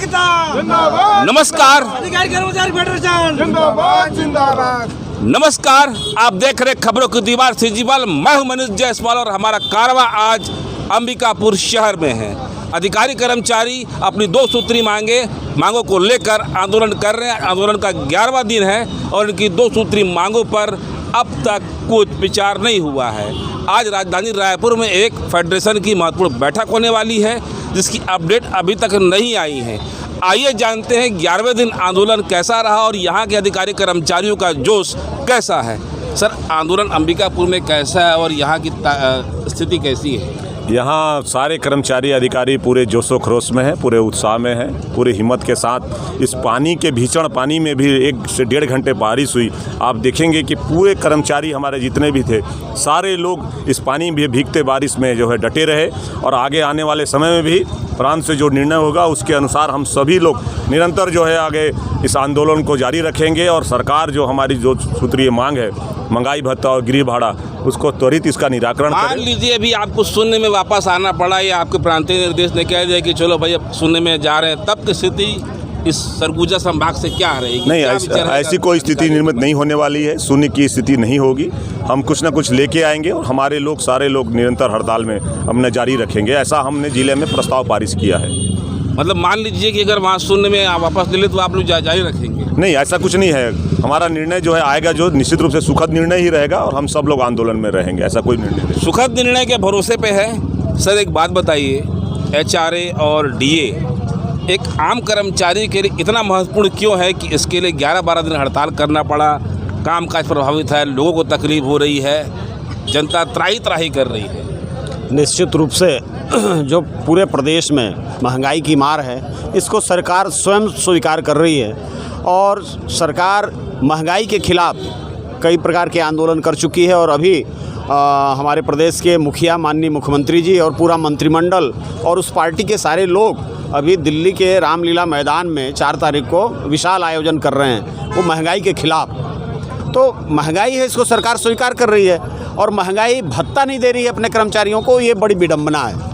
एकता जिंदाबाद। नमस्कार, अधिकारी कर्मचारी फेडरेशन जिंदाबाद जिंदाबाद। नमस्कार। आप देख रहे खबरों की दीवार सिजीवाल। मैं हूं मनीष जायसवाल और हमारा कारवां आज अंबिकापुर शहर में है। अधिकारी कर्मचारी अपनी 2 सूत्री मांगों को लेकर आंदोलन कर रहे हैं। आंदोलन का 11वां दिन है और इनकी 2 सूत्री मांगों पर अब तक कुछ विचार नहीं हुआ है। आज राजधानी रायपुर में एक फेडरेशन की महत्वपूर्ण बैठक होने वाली है, जिसकी अपडेट अभी तक नहीं आई है। आइए जानते हैं 11वें दिन आंदोलन कैसा रहा और यहाँ के अधिकारी कर्मचारियों का जोश कैसा है। सर, आंदोलन अंबिकापुर में कैसा है और यहाँ की स्थिति कैसी है? यहाँ सारे कर्मचारी अधिकारी पूरे जोशो खरोश में हैं, पूरे उत्साह में हैं, पूरे हिम्मत के साथ। इस पानी के भीषण पानी में भी 1 से 1.5 घंटे बारिश हुई। आप देखेंगे कि पूरे कर्मचारी हमारे जितने भी थे, सारे लोग इस पानी में भीगते बारिश में जो है डटे रहे और आगे आने वाले समय में भी प्रांत से जो निर्णय होगा उसके अनुसार हम सभी लोग निरंतर जो है आगे इस आंदोलन को जारी रखेंगे। और सरकार जो हमारी जो सूत्रीय मांग है, महंगाई भत्ता और गृह भाड़ा, उसको त्वरित इसका निराकरण मान लीजिए अभी आपको शून्य में वापस आना पड़ा या आपके प्रांतीय निर्देश ने कह दिया कि चलो भाई अब शून्य में जा रहे हैं, तब की स्थिति इस सरगुजा संभाग से क्या रहेगी? नहीं, ऐसी कोई स्थिति निर्मित नहीं होने वाली है। शून्य की स्थिति नहीं होगी। हम कुछ ना कुछ लेके आएंगे और हमारे लोग, सारे लोग निरंतर हड़ताल में हमने जारी रखेंगे। ऐसा हमने जिले में प्रस्ताव पारित किया है। मतलब मान लीजिए कि अगर वहाँ शून्य में आप वापस ले ले तो आप लोग जारी रखेंगे? नहीं, ऐसा कुछ नहीं है। हमारा निर्णय जो है आएगा, जो निश्चित रूप से सुखद निर्णय ही रहेगा और हम सब लोग आंदोलन में रहेंगे। ऐसा कोई निर्णय नहीं। सुखद निर्णय के भरोसे पे है। सर, एक बात बताइए, HRA और DA एक आम कर्मचारी के लिए इतना महत्वपूर्ण क्यों है कि इसके लिए 11-12 दिन हड़ताल करना पड़ा? कामकाज प्रभावित है, लोगों को तकलीफ हो रही है, जनता त्राही कर रही है। निश्चित रूप से जो पूरे प्रदेश में महंगाई की मार है, इसको सरकार स्वयं स्वीकार कर रही है और सरकार महंगाई के खिलाफ कई प्रकार के आंदोलन कर चुकी है। और अभी हमारे प्रदेश के मुखिया माननीय मुख्यमंत्री जी और पूरा मंत्रिमंडल और उस पार्टी के सारे लोग अभी दिल्ली के रामलीला मैदान में 4 तारीख को विशाल आयोजन कर रहे हैं, वो महंगाई के खिलाफ। तो महंगाई है, इसको सरकार स्वीकार कर रही है और महंगाई भत्ता नहीं दे रही है अपने कर्मचारियों को, ये बड़ी विडंबना है।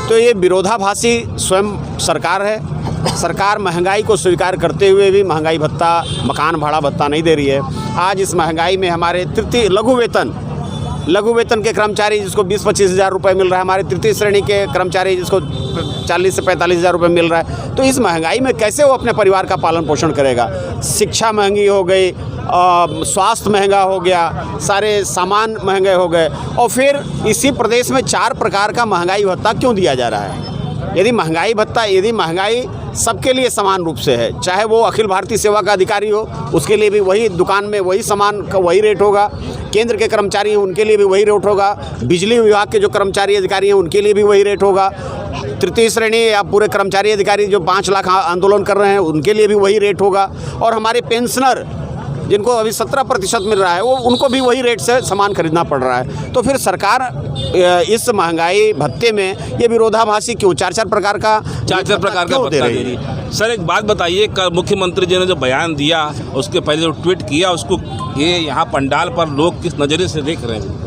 तो ये विरोधाभासी स्वयं सरकार है। सरकार महंगाई को स्वीकार करते हुए भी महंगाई भत्ता, मकान भाड़ा भत्ता नहीं दे रही है। आज इस महंगाई में हमारे तृतीय लघु वेतन के कर्मचारी जिसको 20-25 हज़ार रुपये मिल रहा है, हमारे तृतीय श्रेणी के कर्मचारी जिसको 40 से 45 हज़ार रुपये मिल रहा है, तो इस महंगाई में कैसे वो अपने परिवार का पालन पोषण करेगा? शिक्षा महंगी हो गई, स्वास्थ्य महंगा हो गया, सारे सामान महंगे हो गए। और फिर इसी प्रदेश में 4 प्रकार का महंगाई भत्ता क्यों दिया जा रहा है? यदि महंगाई सबके लिए समान रूप से है, चाहे वो अखिल भारतीय सेवा का अधिकारी हो, उसके लिए भी वही दुकान में वही सामान का वही रेट होगा, केंद्र के कर्मचारी हैं उनके लिए भी वही रेट होगा, बिजली विभाग के जो कर्मचारी अधिकारी हैं उनके लिए भी वही रेट होगा, तृतीय श्रेणी या पूरे कर्मचारी अधिकारी जो 5 लाख आंदोलन कर रहे हैं उनके लिए भी वही रेट होगा, और हमारे पेंशनर जिनको अभी 17% मिल रहा है वो उनको भी वही रेट से सामान खरीदना पड़ रहा है। तो फिर सरकार इस महंगाई भत्ते में ये विरोधाभासी क्यों 4 प्रकार का भत्ता दे रही है? सर, एक बात बताइए, कल मुख्यमंत्री जी ने जो बयान दिया उसके पहले जो ट्वीट किया, उसको ये यहाँ पंडाल पर लोग किस नज़रिए से देख रहे हैं?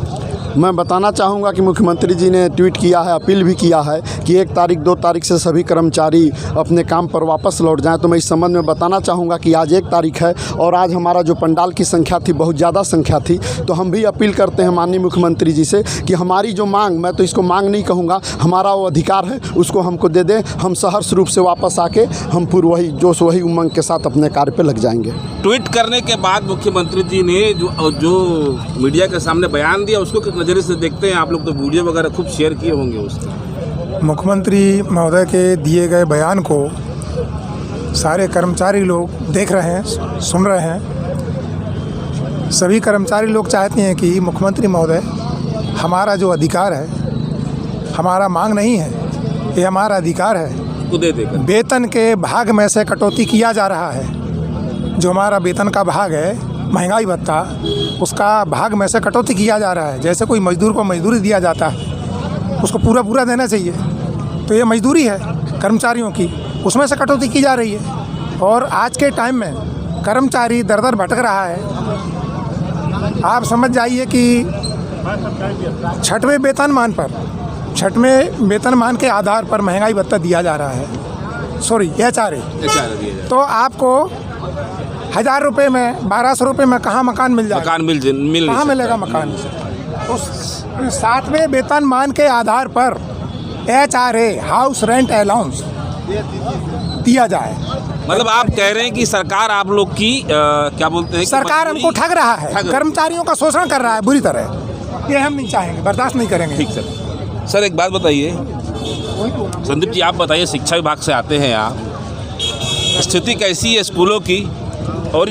मैं बताना चाहूँगा कि मुख्यमंत्री जी ने ट्वीट किया है, अपील भी किया है कि 1 तारीख 2 तारीख से सभी कर्मचारी अपने काम पर वापस लौट जाएं। तो मैं इस संबंध में बताना चाहूँगा कि आज 1 तारीख है और आज हमारा जो पंडाल की संख्या थी बहुत ज़्यादा संख्या थी। तो हम भी अपील करते हैं माननीय मुख्यमंत्री जी से कि हमारी जो मांग, मैं तो इसको मांग नहीं कहूँगा, हमारा वो अधिकार है, उसको हमको दे दें। हम सहर्ष रूप से वापस आके हम पूरी वही जोश वही उमंग के साथ अपने कार्य पर लग जाएंगे। ट्वीट करने के बाद मुख्यमंत्री जी ने जो मीडिया के सामने बयान दिया उसको किस नज़रिए से देखते हैं आप लोग? तो वीडियो वगैरह खूब शेयर किए होंगे उसके। मुख्यमंत्री महोदय के दिए गए बयान को सारे कर्मचारी लोग देख रहे हैं, सुन रहे हैं। सभी कर्मचारी लोग चाहते हैं कि मुख्यमंत्री महोदय, हमारा जो अधिकार है, हमारा मांग नहीं है, ये हमारा अधिकार है, को दे देकर वेतन के भाग में से कटौती किया जा रहा है। जो हमारा वेतन का भाग है, महंगाई भत्ता, उसका भाग में से कटौती किया जा रहा है। जैसे कोई मजदूर को मजदूरी दिया जाता है, उसको पूरा देना चाहिए, तो ये मजदूरी है कर्मचारियों की, उसमें से कटौती की जा रही है। और आज के टाइम में कर्मचारी दर भटक रहा है। आप समझ जाइए कि 6वें वेतनमान के आधार पर महंगाई भत्ता दिया जा रहा है। सॉरी HRA, तो आपको 1000 रुपये में 1200 रुपये में कहाँ मकान मिल जाएगा? मकान मिल कहाँ मिलेगा मकान? तो 7वें वेतनमान के आधार पर HRA हाउस रेंट अलाउंस दिया जाए। मतलब आप कह रहे हैं कि सरकार आप लोग की क्या बोलते हैं, सरकार हमको ठग रहा है, कर्मचारियों का शोषण कर रहा है बुरी तरह। ये हम नहीं चाहेंगे, बर्दाश्त नहीं करेंगे। ठीक सर, एक बात बताइए संदीप जी, आप बताइए, शिक्षा विभाग से आते हैं आप, स्थिति कैसी है स्कूलों की, और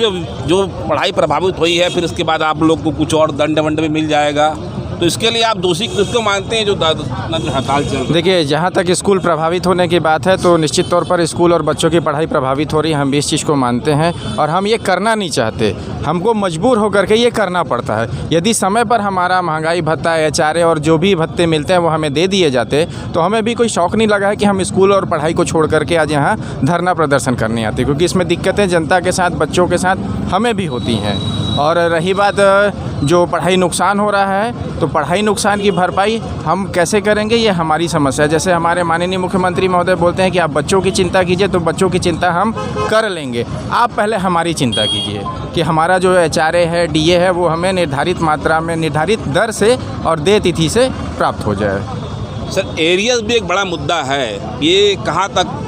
जो पढ़ाई प्रभावित हुई है, फिर इसके बाद आप लोग को कुछ और दंड वंड भी मिल जाएगा, तो इसके लिए आप दोषी किसको मानते हैं जो हड़ताल चल रही है? देखिए, जहाँ तक स्कूल प्रभावित होने की बात है तो निश्चित तौर पर स्कूल और बच्चों की पढ़ाई प्रभावित हो रही है, हम भी इस चीज़ को मानते हैं और हम ये करना नहीं चाहते, हमको मजबूर होकर के ये करना पड़ता है। यदि समय पर हमारा महंगाई भत्ता, HRA और जो भी भत्ते मिलते हैं वो हमें दे दिए जाते तो हमें भी कोई शौक़ नहीं लगा है कि हम स्कूल और पढ़ाई को छोड़ करके आज यहाँ धरना प्रदर्शन करने आते, क्योंकि इसमें दिक्कतें जनता के साथ, बच्चों के साथ हमें भी होती हैं। और रही बात जो पढ़ाई नुकसान हो रहा है, तो पढ़ाई नुकसान की भरपाई हम कैसे करेंगे, ये हमारी समस्या है। जैसे हमारे माननीय मुख्यमंत्री महोदय बोलते हैं कि आप बच्चों की चिंता कीजिए, तो बच्चों की चिंता हम कर लेंगे, आप पहले हमारी चिंता कीजिए कि हमारा जो HRA है, DA है, वो हमें निर्धारित मात्रा में, निर्धारित दर से और देय तिथि से प्राप्त हो जाए। सर, एरियर्स भी एक बड़ा मुद्दा है, ये कहाँ तक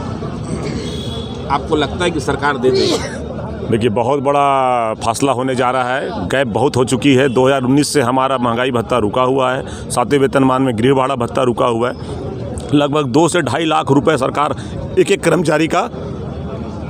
आपको लगता है कि सरकार दे देगी? देखिए, बहुत बड़ा फासला होने जा रहा है, गैप बहुत हो चुकी है। 2019 से हमारा महंगाई भत्ता रुका हुआ है, 7वें वेतनमान में गृह भाड़ा भत्ता रुका हुआ है। लगभग 2 से 2.5 लाख रुपए सरकार एक कर्मचारी का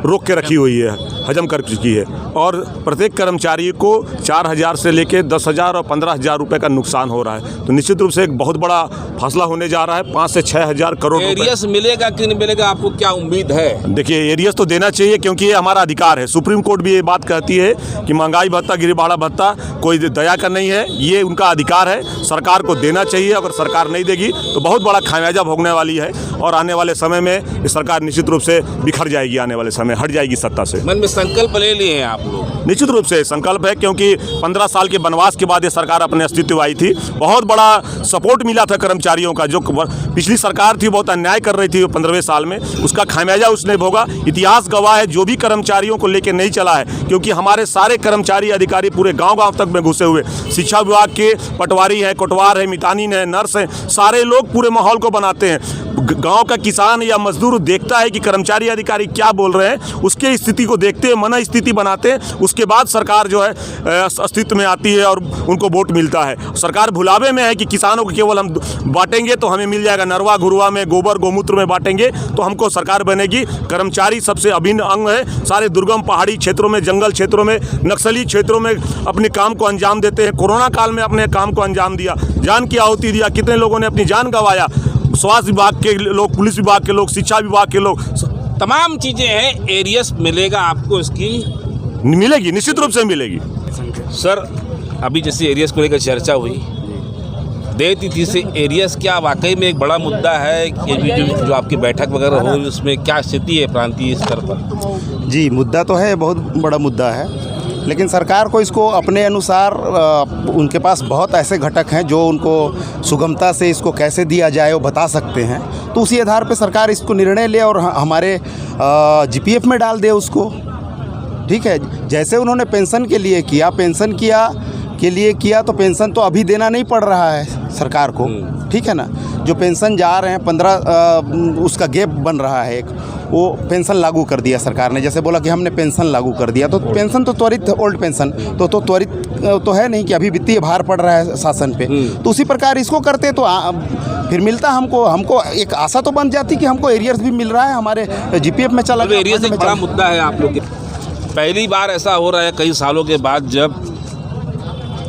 रोक के रखी हुई है, हजम कर चुकी है, और प्रत्येक कर्मचारी को 4,000 से लेकर 10,000 और 15,000 रुपये का नुकसान हो रहा है। तो निश्चित रूप से एक बहुत बड़ा फासला होने जा रहा है। 5 से 6,000 करोड़ एरियस मिलेगा कि नहीं मिलेगा, आपको क्या उम्मीद है? देखिए, एरियस तो देना चाहिए, क्योंकि ये हमारा अधिकार है। सुप्रीम कोर्ट भी ये बात कहती है कि महंगाई भत्ता, गृह भाड़ा भत्ता कोई दया का नहीं है, ये उनका अधिकार है, सरकार को देना चाहिए। अगर सरकार नहीं देगी तो बहुत बड़ा खामियाजा भोगने वाली है, और आने वाले समय में ये सरकार निश्चित रूप से बिखर जाएगी, आने वाले समय हट जाएगी सत्ता से। मन में संकल्प ले लिए हैं आप लोग? निश्चित रूप से संकल्प है, क्योंकि 15 साल के वनवास के बाद ये सरकार अपने अस्तित्व आई थी। बहुत बड़ा सपोर्ट मिला था कर्मचारियों का, जो पिछली सरकार थी बहुत अन्याय कर रही थी 15वें साल में, उसका खामियाजा उसने भोगा। इतिहास गवाह है, जो भी कर्मचारियों को लेकर नहीं चला है, क्योंकि हमारे सारे कर्मचारी अधिकारी पूरे गाँव तक में घुसे हुए, शिक्षा विभाग के पटवारी हैं, कोटवार है, मितानिन है, नर्स हैं, सारे लोग पूरे माहौल को बनाते हैं। गांव का किसान या मजदूर देखता है कि कर्मचारी अधिकारी क्या बोल रहे हैं, उसके स्थिति को देखते हैं, मन स्थिति बनाते हैं, उसके बाद सरकार जो है अस्तित्व में आती है और उनको वोट मिलता है। सरकार भुलावे में है कि किसानों को केवल हम बांटेंगे तो हमें मिल जाएगा, नरवा घुरवा में, गोबर गोमूत्र में बांटेंगे तो हमको सरकार बनेगी। कर्मचारी सबसे अभिन्न अंग है, सारे दुर्गम पहाड़ी क्षेत्रों में, जंगल क्षेत्रों में, नक्सली क्षेत्रों में अपने काम को अंजाम देते हैं। कोरोना काल में अपने काम को अंजाम दिया, जान की आहुति दिया, कितने लोगों ने अपनी जान गंवाया। स्वास्थ्य विभाग के लोग, पुलिस विभाग के लोग, शिक्षा विभाग के लोग, तमाम चीज़ें हैं। एरियस मिलेगा आपको, इसकी मिलेगी, निश्चित रूप से मिलेगी। सर, अभी जैसे एरियस को लेकर चर्चा हुई, देय तिथि से एरियस क्या वाकई में एक बड़ा मुद्दा है? जो आपकी बैठक वगैरह हो, उसमें क्या स्थिति है प्रांतीय स्तर पर? जी, मुद्दा तो है, बहुत बड़ा मुद्दा है, लेकिन सरकार को इसको अपने अनुसार, उनके पास बहुत ऐसे घटक हैं जो उनको सुगमता से इसको कैसे दिया जाए वो बता सकते हैं। तो उसी आधार पे सरकार इसको निर्णय ले और हमारे GPF में डाल दे उसको। ठीक है, जैसे उन्होंने पेंशन के लिए किया, किया तो पेंशन तो अभी देना नहीं पड़ रहा है सरकार को, ठीक है ना। जो पेंशन जा रहे हैं 15 उसका गैप बन रहा है एक, वो पेंशन लागू कर दिया सरकार ने। जैसे बोला कि हमने पेंशन लागू कर दिया, तो पेंशन तो त्वरित, ओल्ड पेंशन तो त्वरित तो है नहीं कि अभी वित्तीय भार पड़ रहा है शासन पे। तो उसी प्रकार इसको करते तो फिर मिलता हमको एक आशा तो बन जाती कि हमको एरियर्स भी मिल रहा है, हमारे GPF में चला गया। एरियस एक बड़ा मुद्दा है आप लोग के। पहली बार ऐसा हो रहा है कई सालों के बाद, जब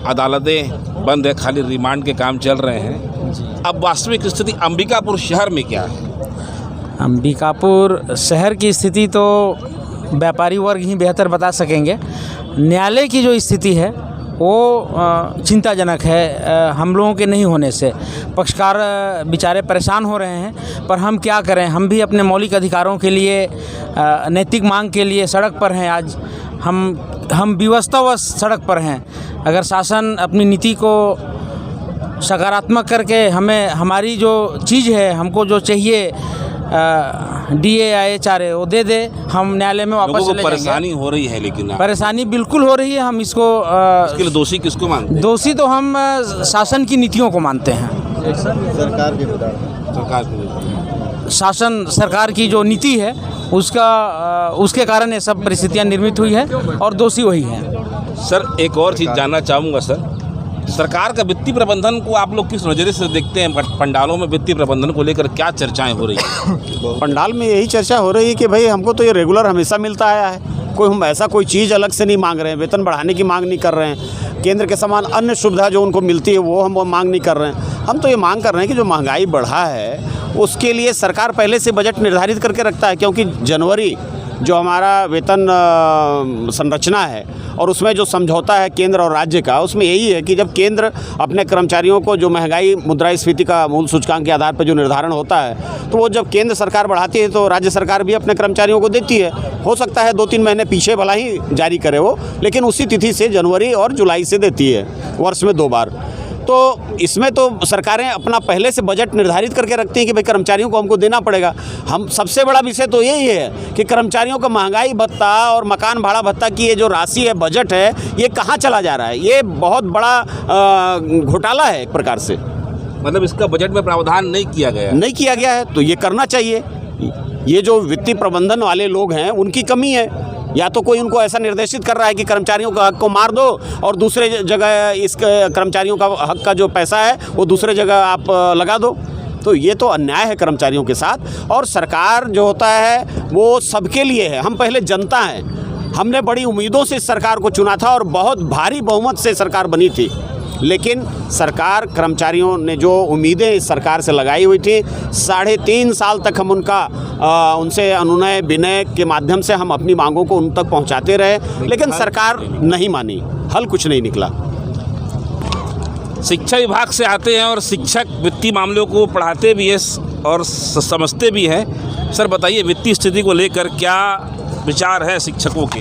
अदालतें बंद है, खाली रिमांड के काम चल रहे हैं। अब वास्तविक स्थिति अंबिकापुर शहर में क्या है? अंबिकापुर शहर की स्थिति तो व्यापारी वर्ग ही बेहतर बता सकेंगे। न्यायालय की जो स्थिति है वो चिंताजनक है, हम लोगों के नहीं होने से। पक्षकार बेचारे परेशान हो रहे हैं, पर हम क्या करें, हम भी अपने मौलिक अधिकारों के लिए, नैतिक मांग के लिए सड़क पर हैं। आज हम विवशतावश सड़क पर हैं। अगर शासन अपनी नीति को सकारात्मक करके हमें, हमारी जो चीज़ है, हमको जो चाहिए DA आए चारे वो दे दे, हम न्यायालय में वापस लोगों को चले जाएंगे। परेशानी हो रही है, लेकिन परेशानी बिल्कुल हो रही है। हम इसको इसके लिए दोषी किसको मानते हैं? दोषी तो हम शासन की नीतियों को मानते हैं। सरकार की शासन सरकार की जो नीति है उसके कारण ये सब परिस्थितियाँ निर्मित हुई है और दोषी वही है। सर, एक और चीज़ जानना चाहूँगा सर, सरकार का वित्तीय प्रबंधन को आप लोग किस नज़रिए से देखते हैं? पंडालों में वित्तीय प्रबंधन को लेकर क्या चर्चाएं हो रही हैं? पंडाल में यही चर्चा हो रही है कि भाई हमको तो ये रेगुलर हमेशा मिलता आया है, कोई हम ऐसा कोई चीज़ अलग से नहीं मांग रहे हैं, वेतन बढ़ाने की मांग नहीं कर रहे हैं, केंद्र के समान अन्य सुविधा जो उनको मिलती है वो हम मांग नहीं कर रहे हैं। हम तो ये मांग कर रहे हैं कि जो महंगाई बढ़ा है उसके लिए सरकार पहले से बजट निर्धारित करके रखता है, क्योंकि जनवरी जो हमारा वेतन संरचना है और उसमें जो समझौता है केंद्र और राज्य का, उसमें यही है कि जब केंद्र अपने कर्मचारियों को जो महंगाई मुद्रास्फीति का मूल सूचकांक के आधार पर जो निर्धारण होता है, तो वो जब केंद्र सरकार बढ़ाती है तो राज्य सरकार भी अपने कर्मचारियों को देती है। हो सकता है 2-3 महीने पीछे भला ही जारी करे वो, लेकिन उसी तिथि से जनवरी और जुलाई से देती है, वर्ष में 2 बार। तो इसमें तो सरकारें अपना पहले से बजट निर्धारित करके रखती हैं कि भाई कर्मचारियों को हमको देना पड़ेगा। हम सबसे बड़ा विषय तो यही है कि कर्मचारियों का महंगाई भत्ता और मकान भाड़ा भत्ता की ये जो राशि है, बजट है, ये कहाँ चला जा रहा है? ये बहुत बड़ा घोटाला है एक प्रकार से। मतलब इसका बजट में प्रावधान नहीं किया गया नहीं किया गया है, तो ये करना चाहिए। ये जो वित्तीय प्रबंधन वाले लोग हैं उनकी कमी है, या तो कोई उनको ऐसा निर्देशित कर रहा है कि कर्मचारियों का हक को मार दो और दूसरे जगह इस कर्मचारियों का हक का जो पैसा है वो दूसरे जगह आप लगा दो। तो ये तो अन्याय है कर्मचारियों के साथ। और सरकार जो होता है वो सबके लिए है। हम पहले जनता हैं, हमने बड़ी उम्मीदों से इस सरकार को चुना था और बहुत भारी बहुमत से सरकार बनी थी, लेकिन सरकार कर्मचारियों ने जो उम्मीदें इस सरकार से लगाई हुई थी, 3.5 साल तक हम उनसे अनुनय विनय के माध्यम से हम अपनी मांगों को उन तक पहुंचाते रहे, लेकिन सरकार नहीं मानी, हल कुछ नहीं निकला। शिक्षा विभाग से आते हैं और शिक्षक वित्तीय मामलों को पढ़ाते भी हैं और समझते भी हैं। सर बताइए, वित्तीय स्थिति को लेकर क्या विचार है शिक्षकों के?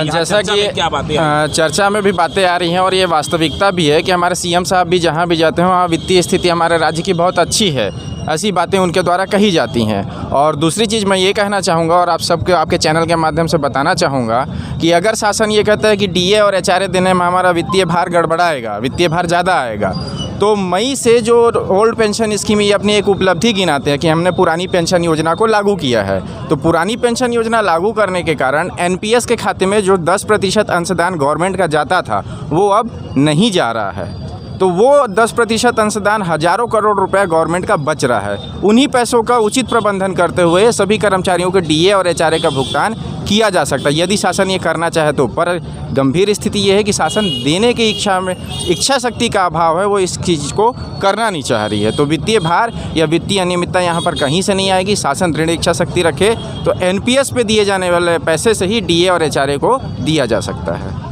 जैसा कि क्या बातें चर्चा में भी बातें आ रही हैं और ये वास्तविकता भी है कि हमारे CM साहब भी जहाँ भी जाते हैं वहाँ वित्तीय स्थिति हमारे राज्य की बहुत अच्छी है, ऐसी बातें उनके द्वारा कही जाती हैं। और दूसरी चीज़ मैं ये कहना चाहूँगा और आप सबके आपके चैनल के माध्यम से बताना चाहूँगा कि अगर शासन ये कहता है कि DA और HRA देने में हमारा वित्तीय भार गड़बड़ाएगा, वित्तीय भार ज़्यादा आएगा, तो मई से जो ओल्ड पेंशन स्कीम ये अपनी एक उपलब्धि गिनाते हैं कि हमने पुरानी पेंशन योजना को लागू किया है। तो पुरानी पेंशन योजना लागू करने के कारण NPS के खाते में जो 10% अंशदान गवर्नमेंट का जाता था वो अब नहीं जा रहा है। तो वो 10% अंशदान हज़ारों करोड़ रुपए गवर्नमेंट का बच रहा है। उन्हीं पैसों का उचित प्रबंधन करते हुए सभी कर्मचारियों के DA और HRA का भुगतान किया जा सकता है यदि शासन ये करना चाहे तो। पर गंभीर स्थिति ये है कि शासन देने की इच्छा शक्ति का अभाव है, वो इस चीज़ को करना नहीं चाह रही है। तो वित्तीय भार या वित्तीय अनियमितता यहाँ पर कहीं से नहीं आएगी। शासन दृढ़ इच्छा शक्ति रखे तो NPS पे दिए जाने वाले पैसे से ही DA और HRA को दिया जा सकता है।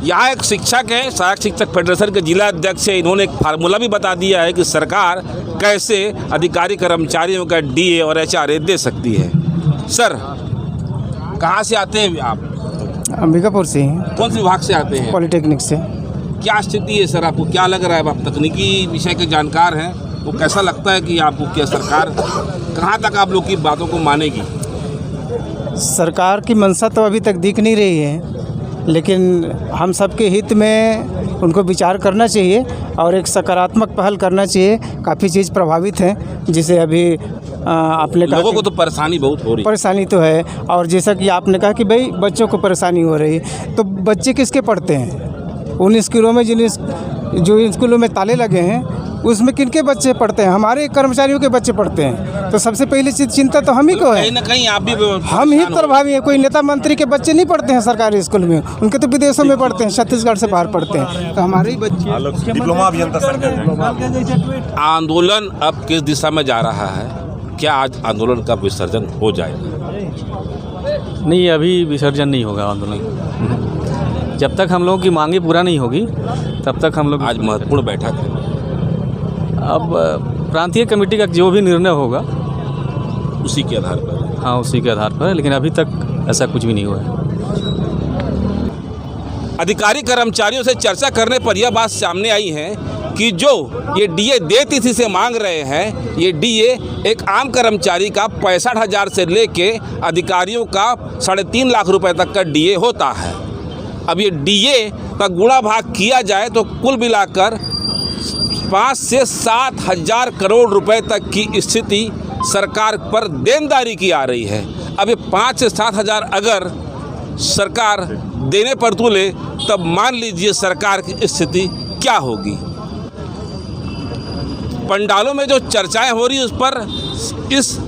यहाँ एक शिक्षक हैं, सहायक शिक्षक फेडरेशन के जिला अध्यक्ष है, इन्होंने एक फार्मूला भी बता दिया है कि सरकार कैसे अधिकारी कर्मचारियों का DA और HRA दे सकती है। सर कहाँ से आते हैं आप? अंबिकापुर से हैं। कौन से विभाग से आते हैं? पॉलिटेक्निक से। क्या स्थिति है सर, आपको क्या लग रहा है? आप तकनीकी विषय के जानकार हैं, वो कैसा लगता है कि आपको क्या सरकार कहाँ तक आप लोग की बातों को मानेगी? सरकार की मंशा तो अभी तक दिख नहीं रही है, लेकिन हम सबके हित में उनको विचार करना चाहिए और एक सकारात्मक पहल करना चाहिए। काफ़ी चीज़ प्रभावित हैं, जिसे अभी आपने कहा लोगों को तो परेशानी बहुत हो रही है। परेशानी तो है, और जैसा कि आपने कहा कि भाई बच्चों को परेशानी हो रही है, तो बच्चे किसके पढ़ते हैं? उन स्कूलों में जो स्कूलों में ताले लगे हैं उसमें किनके बच्चे पढ़ते हैं? हमारे कर्मचारियों के बच्चे पढ़ते हैं। तो सबसे पहली चिंता तो हम ही को है, कहीं ना कहीं आप भी हम ही प्रभावी हैं। कोई नेता मंत्री के बच्चे नहीं पढ़ते हैं सरकारी स्कूल में, उनके तो विदेशों में पढ़ते हैं, छत्तीसगढ़ से बाहर पढ़ते हैं। तो हमारे ही बच्चे डिप्लोमा अभियंता। आंदोलन अब किस दिशा में जा रहा है? क्या आज आंदोलन का विसर्जन हो जाएगा? नहीं, अभी विसर्जन नहीं होगा आंदोलन। जब तक हम लोगों की मांगे पूरा नहीं होगी तब तक हम लोग। आज महत्वपूर्ण बैठक है, अब प्रांतीय कमेटी का जो भी निर्णय होगा उसी के आधार पर। हाँ, उसी के आधार पर है, लेकिन अभी तक ऐसा कुछ भी नहीं हुआ है। अधिकारी कर्मचारियों से चर्चा करने पर यह बात सामने आई है कि जो ये डीए देती से मांग रहे हैं, ये डीए एक आम कर्मचारी का 65,000 से लेके अधिकारियों का 3.5 लाख रुपए तक का डीए होता है। अब ये डीए का गुणा भाग किया जाए तो कुल मिलाकर 5 से 7 हज़ार करोड़ रुपए तक की स्थिति सरकार पर देनदारी की आ रही है। अब ये 5 से 7 हज़ार अगर सरकार देने पर तुले तब मान लीजिए सरकार की स्थिति क्या होगी। पंडालों में जो चर्चाएं हो रही उस पर इस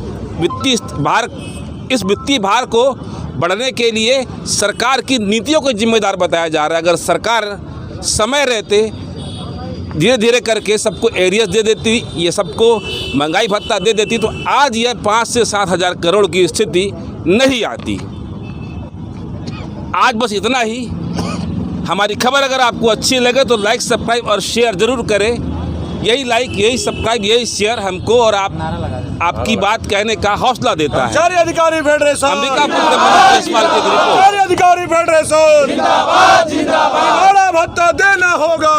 वित्तीय भार को बढ़ने के लिए सरकार की नीतियों को जिम्मेदार बताया जा रहा है। अगर सरकार समय रहते धीरे धीरे करके सबको एरियस दे देती, ये सबको महंगाई भत्ता दे देती, तो आज यह 5 से 7 हज़ार करोड़ की स्थिति नहीं आती। आज बस इतना ही। हमारी खबर अगर आपको अच्छी लगे तो लाइक, सब्सक्राइब और शेयर ज़रूर करें। यही लाइक, यही सब्सक्राइब, यही शेयर हमको और आपकी बात कहने का हौसला देता है। कर्मचारी अधिकारी फेडरेशन अंबिकापुर से मनोज जायसवाल की रिपोर्ट। कर्मचारी अधिकारी फेडरेशन जिंदाबाद जिंदाबाद। भत्ता देना होगा।